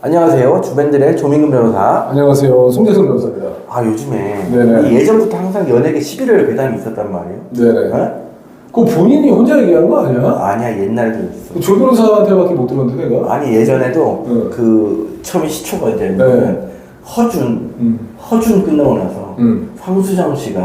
안녕하세요. 주변들의 조민근 변호사. 안녕하세요. 송재성 변호사입니다. 아, 요즘에 네네. 예전부터 항상 연예계 11월 괴담이 있었단 말이에요. 네네. 어? 그거 본인이 혼자 얘기한 거 아니야? 아니야, 옛날에도 있어. 조 변호사한테밖에 못 들었는데 내가? 아니, 예전에도 네. 그 처음에 시초가 이제 네. 허준 끝나고 나서 황수정 씨가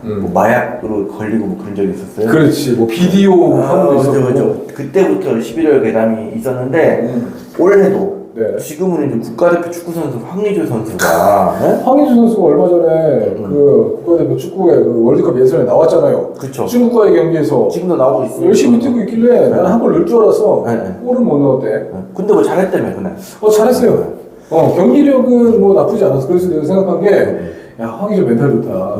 뭐 마약으로 걸리고 뭐 그런 적이 있었어요. 그렇지. 뭐 비디오 하는 거 있었고. 그죠. 그때부터 11월 괴담이 있었는데 올해도 네. 지금은 이제 국가대표 축구 선수 황의조 선수가 네? 황희주 선수가 얼마 전에 그 국가대표 축구에 그 월드컵 예선에 나왔잖아요. 그쵸. 중국과의 경기에서 지금도 나오고 있어요. 열심히 뛰고 있길래 나는 한 골 넣을 줄 알았어. 네. 골은 못 넣었대. 근데 뭐 잘했다며 그날. 잘했어요. 경기력은 뭐 나쁘지 않았어. 그래서 내가 생각한 게 야, 황희조 멘탈 좋다.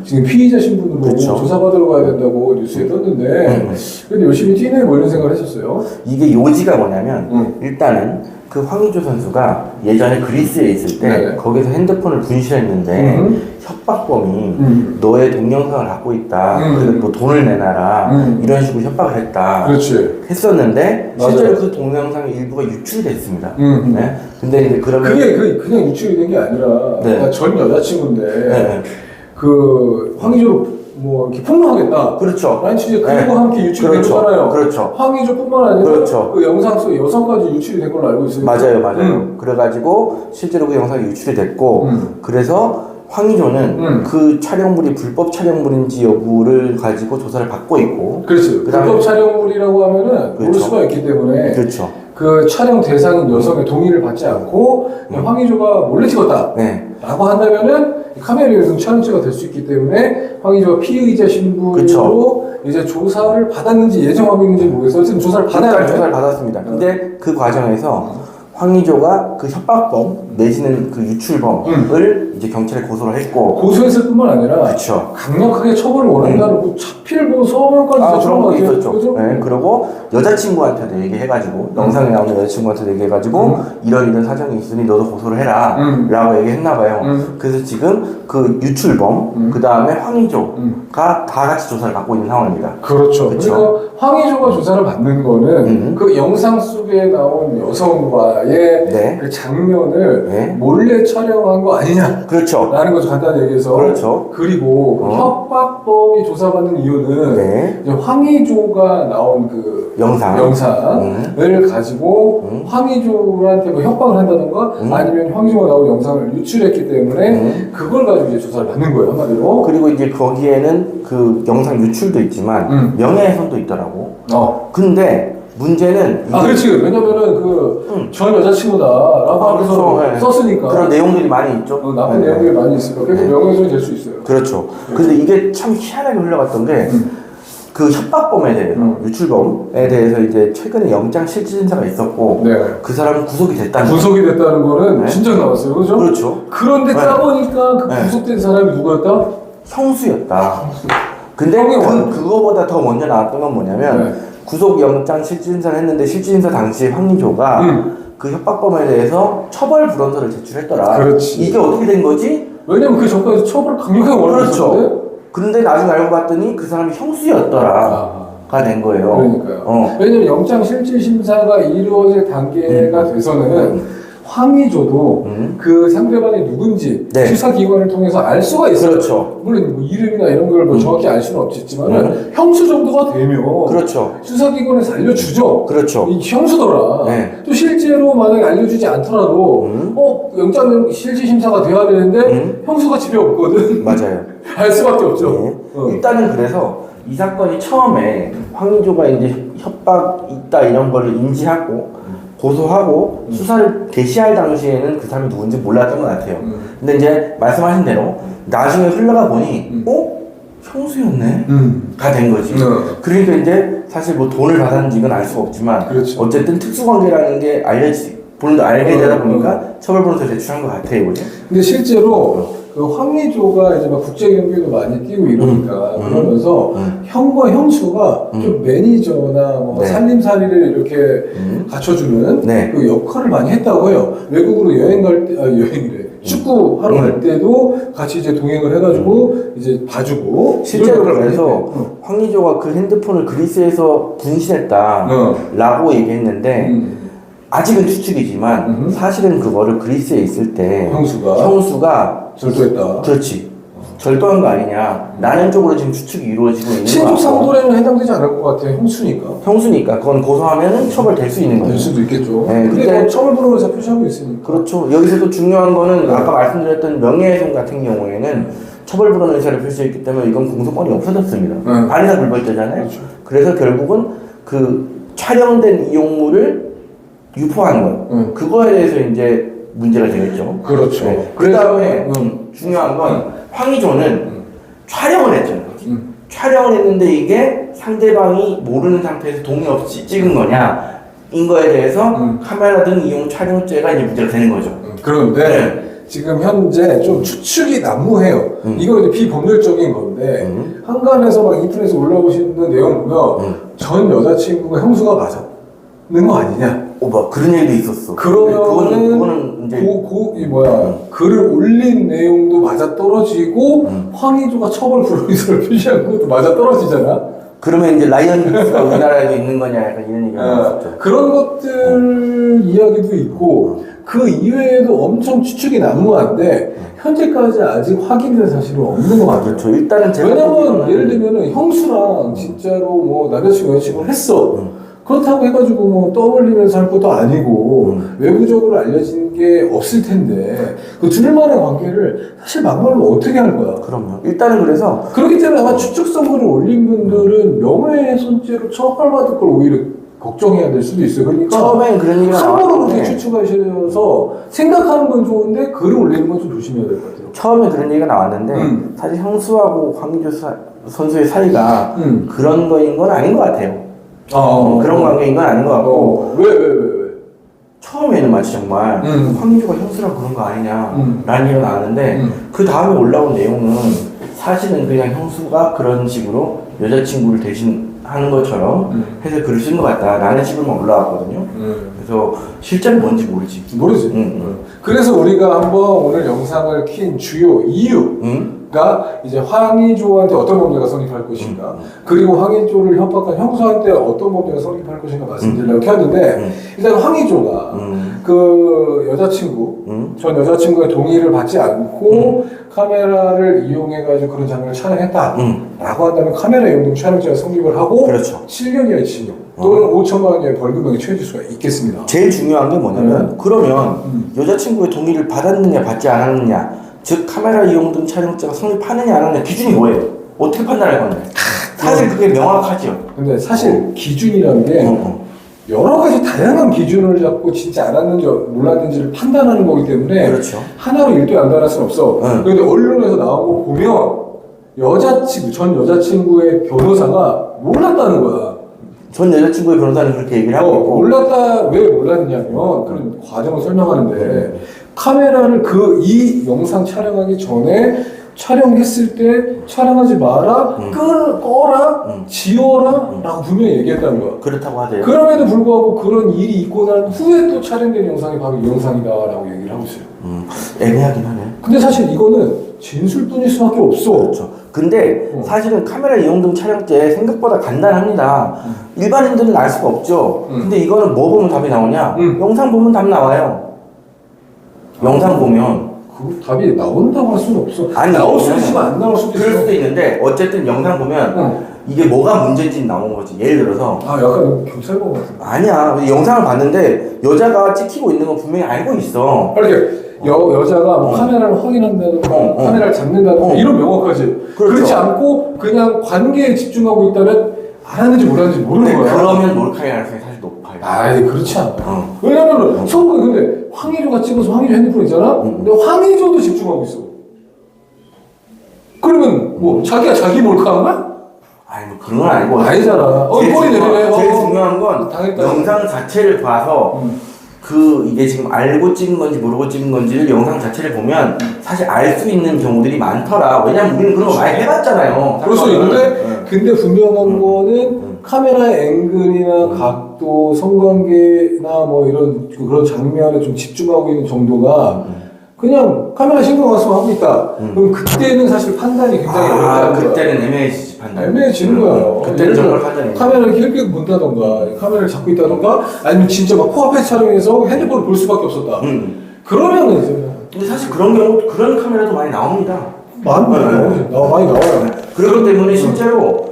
지금 피의자 신분으로 그쵸. 조사받으러 가야 된다고 뉴스에 떴는데 근데 열심히 뛰네 뭐 이런 생각을 했었어요. 이게 요지가 뭐냐면 일단은 그 황의조 선수가 예전에 그리스에 있을 때 네네. 거기서 핸드폰을 분실했는데 협박범이 너의 동영상을 갖고 있다. 그래서 뭐 돈을 내놔라. 이런 식으로 협박을 했다. 그렇지. 했었는데 맞아요. 실제로 그 동영상의 일부가 유출됐습니다. 음. 네? 근데 이제 그러면 그게 그냥 유출이 된 게 아니라 네. 나 전 여자친구인데 네. 그 황희조를 뭐 이렇게 폭로하겠다. 그렇죠. 라는 취지에 그리고 네. 함께 유출이 된 그렇죠. 거잖아요. 그렇죠. 황희조뿐만 아니라 그렇죠. 그 영상 속 여성까지 유출이 된 걸로 알고 있어요. 맞아요. 그래가지고 실제로 그 영상이 유출이 됐고 그래서 황의조는 그 촬영물이 불법 촬영물인지 여부를 가지고 조사를 받고 있고 그렇죠. 그다음에 불법 촬영물이라고 하면은 모를 그렇죠. 수가 있기 때문에 그렇죠. 그 촬영 대상인 여성의 동의를 받지 않고 황희조가 몰래 찍었다. 네. 라고 한다면은 카메라에 의해서 촬영죄가 될 수 있기 때문에 황희조가 피의자 신분으로 그쵸. 이제 조사를 받았는지 예정하고 있는지 모르겠어요. 어쨌든 조사를 일단 받아야 돼. 조사를 받았습니다. 근데 그 과정에서 황의조가 그 협박범 내지는 그 유출범을 이제 경찰에 고소를 했고 고소했을 뿐만 아니라 그렇죠. 강력하게 처벌을 원한다는 뭐 차필 뭐 서명까지 그런 것도 같아요. 있었죠. 그죠? 네, 그리고 여자친구한테도 얘기해가지고 영상에 나오는 여자친구한테도 얘기해가지고 이런 사정이 있으니 너도 고소를 해라 라고 얘기했나봐요. 그래서 지금 그 유출범 그 다음에 황의조가 다 같이 조사를 받고 있는 상황입니다. 그렇죠. 그쵸? 그러니까 황의조가 조사를 받는 거는 그 영상 속에 나온 여성과의 네. 그 장면을 네. 몰래 촬영한 거 아니냐? 그렇죠. 라는 것을 간단히 얘기해서 그렇죠. 그리고 그 협박범이 조사받는 이유는 네. 이제 황의조가 나온 그 영상을 가지고 황의조한테 뭐 협박을 한다던가 아니면 황의조가 나온 영상을 유출했기 때문에 그걸 가지고 이제 조사를 받는 거예요 한마디로. 그리고 이제 거기에는 그 영상 유출도 있지만 명예훼손도 있더라고. 근데 문제는 그렇지. 왜냐면은 전 여자친구다라고 하면서 그렇죠. 네. 썼으니까 그런 내용들이 많이 있죠. 나쁜 네. 내용들이 많이 있으니까 그래서 명예훼손이 될 수 있어요. 그렇죠. 근데 이게 참 희한하게 흘러갔던 게 그 협박범에 대해서 유출범에 대해서 이제 최근에 영장 실질심사가 있었고 네. 그 사람은 구속이 됐다는 구속이 됐다는 거는 네. 진작 나왔어요. 그렇죠? 그렇죠. 그런데 네. 까보니까 그 네. 구속된 사람이 누구였다? 형수였다. 근데 형이 그거보다 더 먼저 나왔던 건 뭐냐면 네. 구속영장 실질심사를 했는데 실질심사 당시에 황의조가 그 협박범에 대해서 처벌 불원서를 제출했더라. 그렇지. 이게 어떻게 된 거지? 왜냐면 그 전까지 처벌을 강력하게 원했었는데. 그렇죠. 그런데 나중에 알고 봤더니 그 사람이 형수였더라가 된 거예요. 그러니까요. 왜냐면 영장 실질 심사가 이루어질 단계가 돼서는 황의조도 그 상대방이 누군지 네. 수사기관을 통해서 알 수가 있어요. 그렇죠. 물론 뭐 이름이나 이런 걸 뭐 정확히 알 수는 없겠지만 형수 정도가 되면 그렇죠. 수사기관에서 알려주죠. 그렇죠. 이 형수더라. 네. 또 실제로 만약에 알려주지 않더라도 영장 실질 심사가 돼야 되는데 형수가 집에 없거든. 맞아요. 알 수밖에 없죠. 네. 일단은 그래서 이 사건이 처음에 황의조가 이제 협박 있다 이런 거를 인지하고 고소하고 수사를 개시할 당시에는 그 사람이 누군지 몰랐던 것 같아요. 근데 이제 말씀하신 대로 나중에 흘러가 보니 형수였네? 가 된 거지. 그러니까 이제 사실 뭐 돈을 받았는지 이건 알 수가 없지만 그렇죠. 어쨌든 특수관계라는 게 본인도 알게 되다 보니까 처벌본서 제출한 것 같아요. 그죠? 근데 실제로 그 황의조가 이제 막 국제 경기도 많이 뛰고 이러니까 그러면서 형과 형수가 좀 매니저나 뭐 네. 살림살이를 이렇게 갖춰주는 네. 그 역할을 많이 했다고 해요. 외국으로 여행 갈 때, 여행이래. 축구하러 갈 때도 같이 이제 동행을 해가지고 이제 봐주고. 실제로 그래서 황의조가 그 핸드폰을 그리스에서 분실했다라고 얘기했는데 아직은 추측이지만 사실은 그거를 그리스에 있을 때 형수가 절도했다. 그렇지. 절도한 거 아니냐. 나는 쪽으로 지금 추측이 이루어지고 있는 거 신속 상도례는 해당되지 않을 것 같아요. 형수니까. 그건 고소하면은 처벌될 수 있는 거죠. 될 수도 있겠죠. 네, 근데 뭐 처벌부로에서 표시하고 있으니까. 그렇죠. 여기서 또 중요한 거는 아까 말씀드렸던 명예훼손 같은 경우에는 처벌불허 의사를 표시했기 때문에 이건 공소권이 없어졌습니다. 발의사 불벌죄잖아요. 그렇죠. 그래서 결국은 그 촬영된 이용물을 유포한 거. 그거에 대해서 이제 문제가 되겠죠. 그렇죠. 네. 그 다음에 중요한 건 황의조는 촬영을 했잖아요. 촬영을 했는데 이게 상대방이 모르는 상태에서 동의 없이 찍은 거냐 인 거에 대해서 카메라 등 이용 촬영죄가 이제 문제가 되는 거죠. 그런데 네. 지금 현재 좀 추측이 난무해요. 이거 이제 비법률적인 건데 한간에서 막 인터넷에 올라오시는 내용 보면 전 여자친구가 형수가 맞았는 거 아니냐? 뭐 그런 얘기도 있었어. 그러면은 그거는 이제 글을 올린 내용도 맞아 떨어지고 황의조가 처벌 불허의사를 표시한 것도 맞아 떨어지잖아. 그러면 이제 라이언 닉스가 우리나라에도 있는 거냐 약간 이런 얘기가 나왔었죠. 그런 것들 이야기도 있고 그 이외에도 엄청 추측이 난무한데 현재까지 아직 확인된 사실은 없는 것 같아요. 그렇죠. 일단은 제가 왜냐면 예를 들면은 형수랑 진짜로 뭐 남자친구 여자친구를 했어. 그렇다고 해가지고 뭐 떠올리면서 할 것도 아니고 외부적으로 알려진 게 없을 텐데 그 둘만의 관계를 사실 막말로 어떻게 할 거야? 그럼요. 일단은 그래서 그렇기 때문에 아마 추측성글을 올린 분들은 명예훼손죄로 처벌받을 걸 오히려 걱정해야 될 수도 있어요. 그러니까 처음엔 그런 얘기가 함부로 그렇게 추측하셔서 생각하는 건 좋은데 글을 올리는 건 좀 조심해야 될 것 같아요. 처음에 그런 얘기가 나왔는데 사실 형수하고 황의조 선수의 사이가 그런 거인 건 아닌 것 같아요. 그런 관계인 건 아닌 것 같고. 왜? 처음에는 마치 정말 황의조가 형수랑 그런 거 아니냐라는 얘기가 나왔는데 그 다음에 올라온 내용은 사실은 그냥 형수가 그런 식으로 여자친구를 대신하는 것처럼 해서 글을 쓴 것 같다라는 식으로만 올라왔거든요. 그래서 실제는 뭔지 모르지. 그래서 우리가 한번 오늘 영상을 킨 주요 이유가 이제 황의조한테 어떤 범죄가 성립할 것인가, 그리고 황의조를 협박한 형수한테 어떤 범죄가 성립할 것인가 말씀드리려고 켰는데 일단 황의조가 그 여자친구, 전 여자친구의 동의를 받지 않고 카메라를 이용해가지고 그런 장면을 촬영했다라고 한다면 카메라 이용 촬영죄가 성립을 하고 그렇죠. 7년 이하의 징역 또는 5천만 원의 벌금형이 처해질 수가 있겠습니다. 제일 중요한 게 뭐냐면 그러면 여자친구의 동의를 받았느냐 받지 않았느냐, 즉 카메라 이용 등 촬영죄가 성립하느냐 안 하느냐 기준이 뭐예요? 어떻게 판단할 건데? 사실 그게 명확하죠. 근데 사실 기준이라는 게 여러 가지 다양한 기준을 잡고 진짜 알았는지 몰랐는지를 판단하는 거기 때문에 그렇죠. 하나로 일도에 안 달할 수는 없어. 그런데 언론에서 나온 거 보면 전 여자친구의 변호사가 몰랐다는 거야. 전 여자친구의 변호사는 그렇게 얘기를 하고 있고. 왜 몰랐냐면 그런 과정을 설명하는데 카메라를 이 영상 촬영하기 전에 촬영했을 때 촬영하지 마라, 꺼라, 지워라 라고 분명히 얘기했다는 거야. 그렇다고 하대요. 그럼에도 불구하고 그런 일이 있고 난 후에 또 촬영된 영상이 바로 이 영상이다 라고 얘기를 하고 있어요. 애매하긴 하네. 근데 사실 이거는 진술뿐일 수밖에 없어. 그렇죠. 근데 사실은 카메라 이용 등 촬영죄 생각보다 간단합니다. 일반인들은 알 수가 없죠. 근데 이거는 뭐 보면 답이 나오냐? 영상 보면 답 나와요. 영상 보면. 그 답이 나온다고 할 수는 없어. 아니, 나올 수도 있지만 안 나올 수도 있어. 그럴 수도 있는데 어쨌든 영상 보면 이게 뭐가 문제인지 나오는 거지. 예를 들어서 약간 경찰관 같은. 아니야. 영상을 봤는데 여자가 찍히고 있는 건 분명히 알고 있어. 이렇게 여자가 뭐 카메라를 확인한다든가 카메라를 잡는다든가 이런 명확하지. 그렇죠. 그렇지 않고 그냥 관계에 집중하고 있다면 알았는지 몰랐는지 모르는 거야. 그러면 몰카의 가능성이 사실 높아요. 그렇지 않아. 왜냐면은 근데 황의조가 찍어서 황의조 핸드폰 있잖아? 근데 황의조도 집중하고 있어. 그러면 뭐 자기가 자기 몰카한 거야? 아니 뭐 그런 건 아니고. 아니잖아. 제일 중요한 건 영상 자체를 봐서 이게 지금 알고 찍은 건지 모르고 찍은 건지를 영상 자체를 보면 사실 알 수 있는 경우들이 많더라. 왜냐면 우리는 그런 거 많이 해봤잖아요. 그럴 수 있는데 근데 분명한 거는 카메라의 앵글이나 각도, 성관계나 뭐 그런 장면에 좀 집중하고 있는 정도가 그냥 카메라 신경 안 쓰고 하고 있다. 그럼 그때는 사실 판단이 굉장히 어렵다는 거야. 그때는 애매해지지 판단. 애매해지는 거예요. 그때는 정말 판단이. 카메라를 이렇게 본다던가, 카메라를 잡고 있다던가, 아니면 진짜 막 코앞에서 촬영해서 핸드폰을 볼 수밖에 없었다. 그러면은 이제. 근데 사실 그런 경우, 그런 카메라도 많이 나옵니다. 많이 나와요. 그렇기 때문에 실제로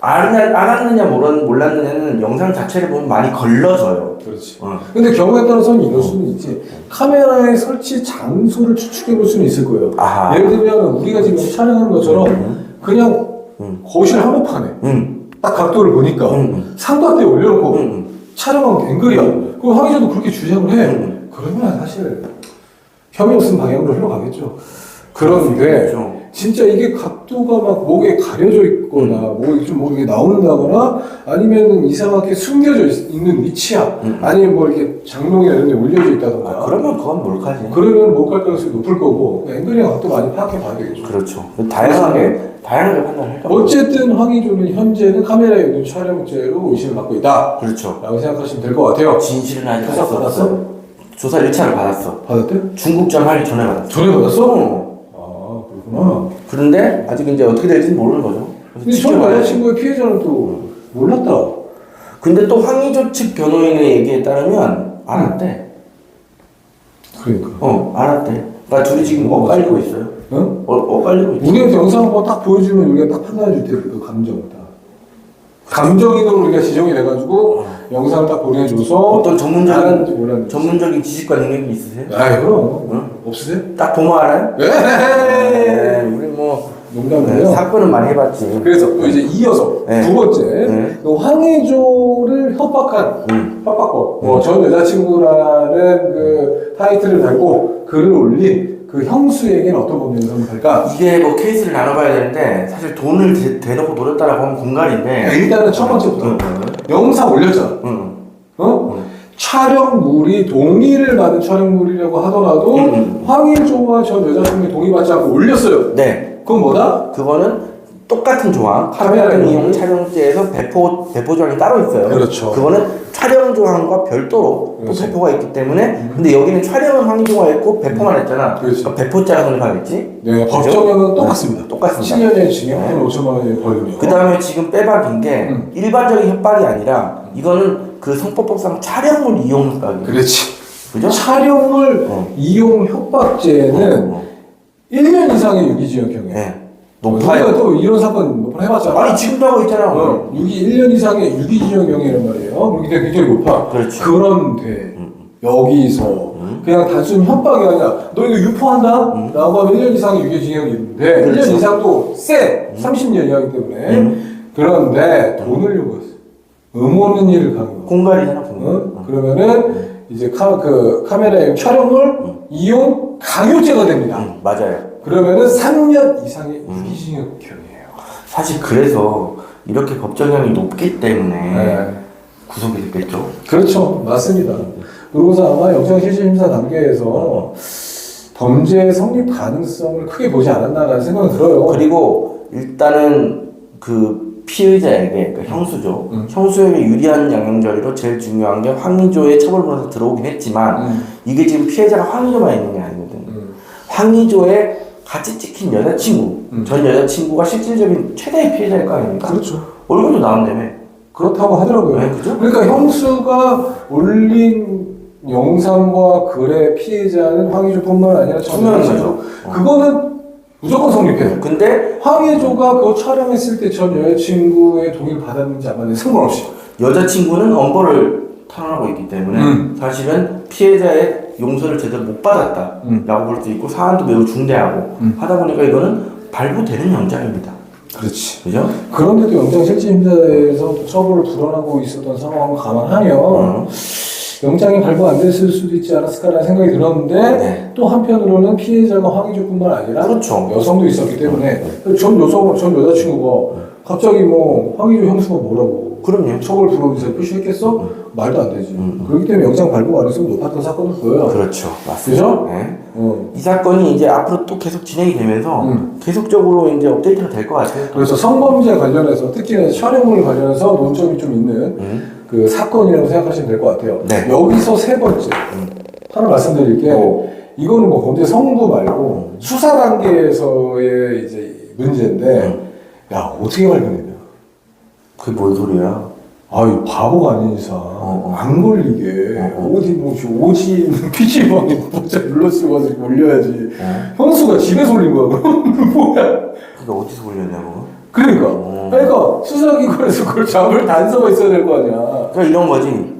알았느냐 몰랐느냐는 영상 자체를 보면 많이 걸러져요. 그렇지. 근데 경우에 따라서는 이럴 수는 있지. 카메라의 설치 장소를 추측해 볼 수는 있을 거예요. 아하. 예를 들면 우리가 지금 촬영하는 것처럼 그냥 거실 한복판에 딱 각도를 보니까 삼각대에 올려놓고 촬영한 앵글이야. 그럼 황희조도 그렇게 주장을 해. 그러면 사실 혐의 없는 방향으로 흘러가겠죠. 그런데 진짜 이게 각도가 막 목에 가려져 있거나 목에 좀 목에 나온다거나 아니면은 이상하게 숨겨져 있는 위치야. 아니면 뭐 이렇게 장롱이나 이런 데 올려져 있다던가. 그러면 그건 몰카지. 그러면 몰카일 가능성이 높을 거고 앵글이랑 각도 많이 파악해 봐야 되겠죠. 그렇죠. 다양하게 판단할 거예요. 어쨌든 황희조는 현재는 카메라에 있는 촬영죄로 의심을 받고 있다. 그렇죠. 라고 생각하시면 될 것 같아요. 진실은 아직 조사 받았어? 조사 1차를 받았어. 받았대? 중국전 하기 전에 받았어. 전에 받았어? 아, 그렇구나. 그런데 아직 이제 어떻게 될지는 모르는 거죠. 근데 전 여자친구의 피해자는 또 몰랐다. 근데 또 황희조 측 변호인의 얘기에 따르면 알았대. 그러니까. 알았대. 그러니까 둘이 지금 엇갈리고 있어요. 응? 엇갈리고 있어. 우리한테 영상 한번 딱 보여주면 우리가 딱 판단해 줄 테니까 그 감정을 다. 감정인으로 우리가 지정이 돼가지고 영상을 딱 보내줘서 어떤 몰랐는지. 전문적인 지식과 능력이 있으세요? 아이 그럼 없으세요? 딱 보면 알아요? 에헤이. 우리 뭐 농담이에요. 사건은 많이 해봤지. 그래서 또 이제 이어서 두 번째 또 황희조를 협박한 협박법 전 여자친구라는 그 타이틀을 달고 글을 올린 그 형수에게는 어떤 법률이 적용될까? 이게 뭐 케이스를 나눠봐야 되는데 사실 돈을 대놓고 노렸다라고 하면 공갈인데 일단은 첫 번째부터 영상 올렸잖아. 촬영물이 동의를 받은 촬영물이라고 하더라도 황희조와 전 여자친구의 동의받지 않고 올렸어요. 네. 그건 뭐다? 그거는 똑같은 조항, 카메라 이용 촬영죄에서 배포 조항이 따로 있어요. 그렇죠. 그거는 촬영 조항과 별도로 또 그렇지. 배포가 있기 때문에 근데 여기는 촬영은 황희조가 했고 배포만 했잖아. 그렇지. 그러니까 배포죄가 성립하겠지? 네, 법정형은 똑같습니다. 똑같습니다. 7년의 징역, 한 5천만 원의 벌금이요. 그 다음에 지금 빼박인 게 일반적인 협박이 아니라 이거는 그 성법법상 촬영물 이용 협박이에요. 그렇지. 그죠? 촬영물 이용 협박죄는 1년 이상의 유기징역형이에요. 네. 우리가 높아요. 또 이런 사건 몇 번 해봤잖아. 아니 지금도 하고 있잖아. 1년 이상의 유기징역형이란 말이에요. 그렇기 때문에 굉장히 높아. 그렇죠. 그런데 여기서 그냥 단순 협박이 아니라 너 이거 유포한다? 라고 하면 1년 이상의 유기징역이 있는데 그렇죠. 1년 이상도 세! 30년 이하기 때문에 그런데 돈을 요구했어. 없는 일을 가는 거야. 공갈이잖아 공갈. 그러면은 이제 카메라의 촬영물 이용 강요죄가 됩니다. 맞아요. 그러면은 3년 이상의 유기징역형이에요. 사실 그래서 이렇게 법정형이 높기 때문에 네. 구속이 됐겠죠. 그렇죠. 맞습니다. 그러고서 아마 영장실질심사 단계에서 범죄 성립 가능성을 크게 보지 않았나라는 생각이 들어요. 그리고 일단은 그 피의자에게 그 형수죠. 형수에게 유리한 양형결의로 제일 중요한 게 황희조의 처벌권에서 들어오긴 했지만 이게 지금 피해자가 황희조만 있는 게 아니거든. 황희조의 같이 찍힌 여자친구, 전 여자친구가 실질적인 최대의 피해자일 거 아닙니까? 그렇죠. 얼굴도 나온다며. 그렇다고 하더라고요. 네, 그죠? 그러니까 형수가 올린 영상과 글의 피해자는 황희조뿐만 아니라 전 여자친구. 그거는 무조건 성립해요. 근데 황희조가 그거 촬영했을 때 전 여자친구의 동의를 받았는지 안 받았는지 상관없이 여자친구는 엄벌을 탄원하고 있기 때문에 사실은 피해자의 용서를 제대로 못 받았다라고 볼 수 있고 사안도 매우 중대하고 하다 보니까 이거는 발부되는 영장입니다. 그렇지. 그죠? 그런데도 영장실질심사에서 처벌을 불안하고 있었던 상황을 감안하면 영장이 발부 안 됐을 수도 있지 않았을까라는 생각이 들었는데 네. 또 한편으로는 피해자가 황희조뿐만 아니라 그렇죠. 여성도 있었기 때문에 전 여자친구가 갑자기 뭐 황희조 형수가 뭐라고 그럼요. 처벌 불허의사를 표시했겠어? 말도 안 되지. 그렇기 때문에 영장 발부 가능성이 높았던 사건을 보여요. 그렇죠. 맞습니다. 그죠? 네. 이 사건이 이제 앞으로 또 계속 진행이 되면서 계속적으로 이제 업데이트가 될 것 같아요. 그래서 성범죄 관련해서 특히 촬영물 관련해서 논점이 좀 있는 그 사건이라고 생각하시면 될 것 같아요. 네. 여기서 세 번째 하나 말씀드릴 게 이거는 뭐 범죄 성도 말고 수사 단계에서의 이제 문제인데 야 어떻게 발견했냐? 그게 뭔 소리야? 아이 바보가 아닌 이상 안 걸리게 어디 뭐 오지 PC방에 문자 눌러쓰고 올려야지. 형수가 집에서 올린 거야. 그럼 뭐야? 그게 어디서 올렸냐고? 그러니까 수사기관에서 그걸 잡을 단서가 있어야 될 거 아니야. 그러니까 이런 거지.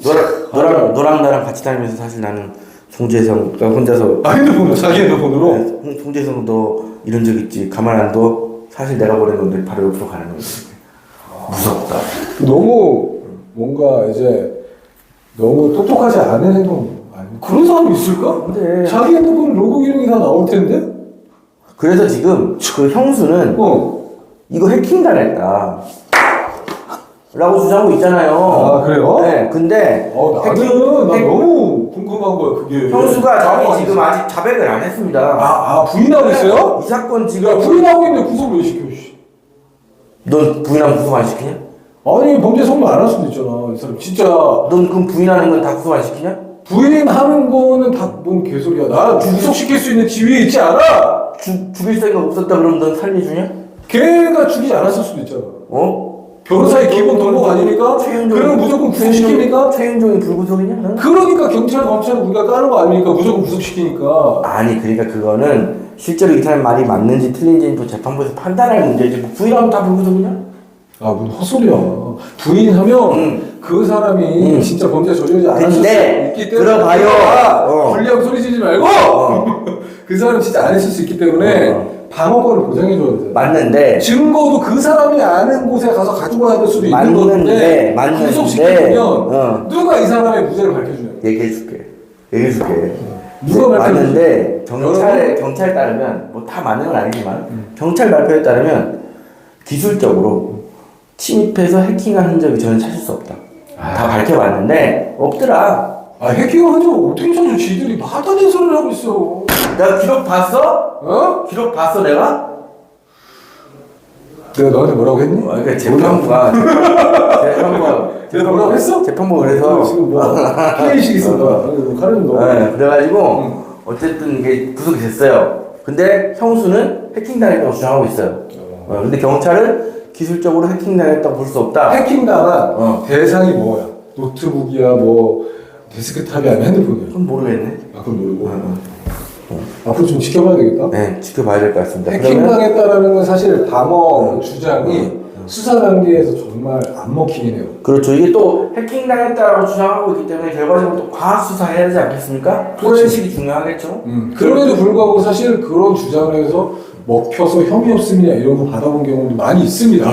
너랑 나랑 같이 다니면서 사실 나는 송재성가 혼자서 핸드폰으로 자기 핸드폰으로. 송재성 너 이런 적 있지? 가만 안 둬. 사실 내가 보낸 건데 바로 옆으로 가는 거지. 무섭다. 너무 뭔가 이제 너무 똑똑하지 않은 행동 아니 그런 사람이 있을까? 근데 자기 핸드폰 로그 기능이 다 나올 텐데. 그래서 지금 그 형수는 이거 해킹 당했다 라고 주장하고 있잖아요. 아 그래요? 네. 근데 나 너무 궁금한 거야 그게. 형수가 자기 지금 아직 자백을 안 했습니다. 부인하고 있어요? 이 사건 야 지금 부인하고 있는데 구속 왜 시켜? 넌 부인하면 구속 안 시키냐? 아니 범죄 성공 안 할 수도 있잖아 이 사람 진짜. 넌 그럼 부인하는 건 다 구속 안 시키냐? 부인하는 거는 다 뭔 개소리야. 나 구속시킬 수 있는 지위에 있지 않아. 죽일 생각 없었다 그러면 넌 살려주냐? 걔가 죽이지 않았을 수도 있잖아. 변호사의 기본 덕목 아닙니까? 그러면 무조건 구속시킵니까? 최윤종이 불구속이냐? 넌? 그러니까 경찰, 검찰은 우리가 까는 거 아닙니까? 무조건 구속시키니까. 아니 그러니까 그거는 실제로 이 사람 말이 맞는지 틀린지는 또 재판부에서 판단할 문제지. 뭐 부인하면 다 불구속이냐? 뭔 헛소리야. 부인하면 그 사람이 진짜 범죄 저지르지 않았을 수 있기 때문에. 들어봐요. 불리하고 소리 지르지 말고 그 사람 진짜 안 했을 수 있기 때문에 방어권을 보장해줘야 돼. 맞는데 증거도 그 사람이 아는 곳에 가서 가지고 와야 될 수도 있는 건데 구속시키면 누가 이 사람의 무죄를 밝혀주냐. 얘기해줄게. 누가 맞는데 경찰에 따르면 뭐 다 맞는 건 아니지만 경찰 발표에 따르면 기술적으로 침입해서 해킹한 흔적이 저는 찾을 수 없다. 다 밝혀봤는데 없더라. 해킹을 한 적 어떻게 찾아? 지들이 하다는 소리를 하고 있어. 내가 기록 봤어? 기록 봤어 내가? 내가 너한테 뭐라고 했니? 그러니까 재판부가 내가 뭐라고 했어? 재판부가 그래서 지금 뭐 피해의식 있어. 가는 너. 네, 그래가지고 어쨌든 이게 구속이 됐어요. 근데 형수는 해킹당했다고 주장하고 있어요. 근데 경찰은 기술적으로 해킹당했다고 볼 수 없다. 해킹당한 대상이 뭐야? 노트북이야, 뭐 데스크탑이 아니면 핸드폰이야? 그건 모르겠네. 그건 모르고. 앞으로 좀 지켜봐야 되겠다. 네, 지켜봐야 될 것 같습니다. 해킹당했다라는 건 사실 방어 주장이 수사 단계에서 정말 안 먹히긴 해요. 그렇죠. 이게 또 해킹당했다라고 주장하고 있기 때문에 결과적으로 또 과학 수사해야 되지 않겠습니까? 포렌식이 중요하겠죠. 그럼에도 불구하고 사실 그런 주장을 해서 먹혀서 혐의 없음이냐 이런 거 받아본 경우도 많이 있습니다.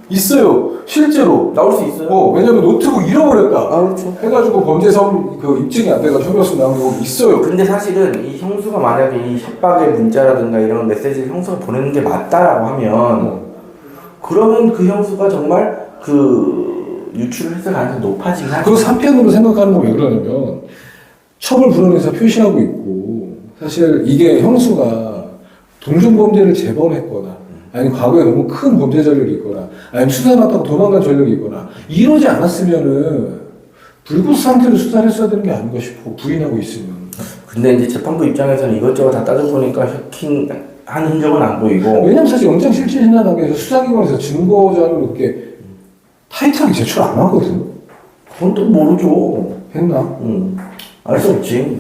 있어요. 실제로 나올 수 있어요. 왜냐면 노트북 잃어버렸다. 그렇죠. 해가지고 범죄성 입증이 안 돼가 혐의 없음 나온 경우 있어요. 근데 사실은 이 형수가 만약에 이 협박의 문자라든가 이런 메시지를 형수가 보내는 게 맞다라고 하면 그러면 그 형수가 정말 그 유출을 했을 가능성이 높아지긴 하죠. 그리고 3편으로 생각하는 건 왜 그러냐면 처벌 불원에서 표시하고 있고 사실 이게 형수가 동종범죄를 재범했거나 아니면 과거에 너무 큰 범죄 전력이 있거나 아니면 수사받다가 도망간 전력이 있거나 이러지 않았으면은 불구속 상태로 수사를 했어야 되는 게 아닌가 싶어. 부인하고 있으면. 근데 이제 재판부 입장에서는 이것저것 다 따져보니까 해킹한 흔적은 안 보이고. 왜냐면 사실 영장실질심사 단계에서 수사기관에서 증거자를 이렇게 타이트하게 제출 안 하거든. 그건 또 모르죠. 했나? 알 수 없지.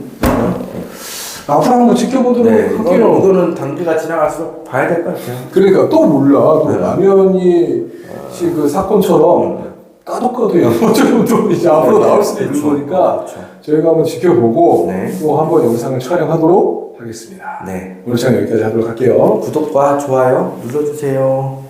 앞으로 한번 지켜보도록 할게요. 이거는 단계가 지나갈수록 봐야 될 것 같아요. 그러니까 또 몰라. 또 남현이 씨 그 사건처럼 까덕까덕 양보처럼 또 이제 앞으로 나올 수도 있는 거니까 저희가 한번 지켜보고 또 한번 영상을 촬영하도록 하겠습니다. 네. 오늘 시간 여기까지 하도록 할게요. 구독과 좋아요 눌러주세요.